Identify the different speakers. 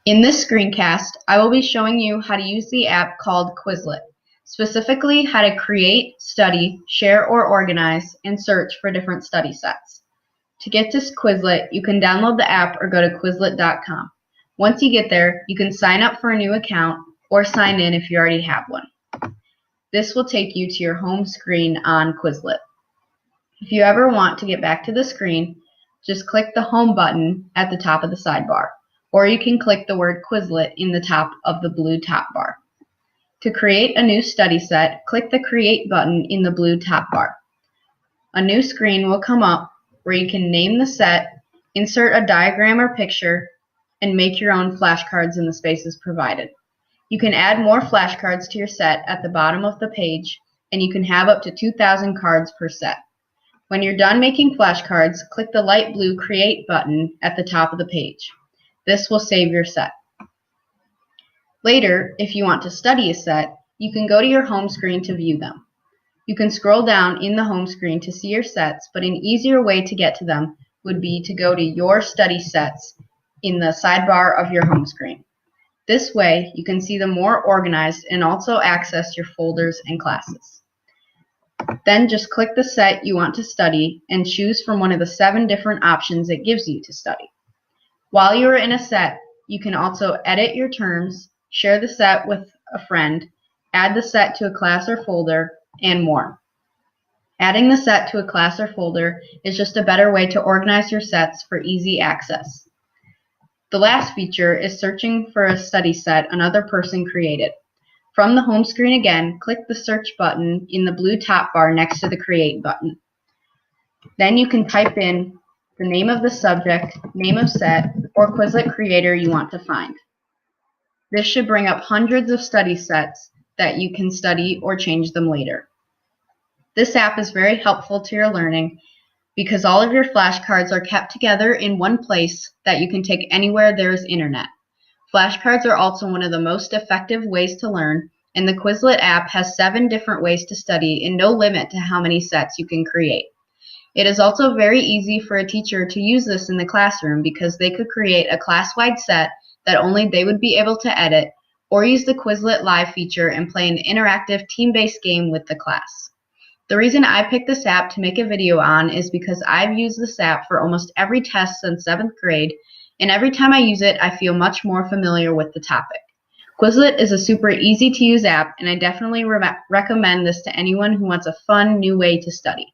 Speaker 1: In this screencast, I will be showing you how to use the app called Quizlet, specifically how to create, study, share or organize, and search for different study sets. To get to Quizlet, you can download the app or go to Quizlet.com. Once you get there, you can sign up for a new account or sign in if you already have one. This will take you to your home screen on Quizlet. If you ever want to get back to the screen, just click the Home button at the top of the sidebar, or you can click the word Quizlet in the top of the blue top bar. To create a new study set, click the Create button in the blue top bar. A new screen will come up where you can name the set, insert a diagram or picture, and make your own flashcards in the spaces provided. You can add more flashcards to your set at the bottom of the page, and you can have up to 2,000 cards per set. When you're done making flashcards, click the light blue Create button at the top of the page. This will save your set. Later, if you want to study a set, you can go to your home screen to view them. You can scroll down in the home screen to see your sets, but an easier way to get to them would be to go to Your Study Sets in the sidebar of your home screen. This way, you can see them more organized and also access your folders and classes. Then just click the set you want to study and choose from one of the 7 different options it gives you to study. While you are in a set, you can also edit your terms, share the set with a friend, add the set to a class or folder, and more. Adding the set to a class or folder is just a better way to organize your sets for easy access. The last feature is searching for a study set another person created. From the home screen again, click the Search button in the blue top bar next to the Create button. Then you can type in the name of the subject, name of set, or Quizlet creator you want to find. This should bring up hundreds of study sets that you can study or change them later. This app is very helpful to your learning because all of your flashcards are kept together in one place that you can take anywhere there is internet. Flashcards are also one of the most effective ways to learn, and the Quizlet app has 7 different ways to study and no limit to how many sets you can create. It is also very easy for a teacher to use this in the classroom because they could create a class-wide set that only they would be able to edit, or use the Quizlet Live feature and play an interactive team-based game with the class. The reason I picked this app to make a video on is because I've used this app for almost every test since 7th grade, and every time I use it, I feel much more familiar with the topic. Quizlet is a super easy to use app, and I definitely recommend this to anyone who wants a fun new way to study.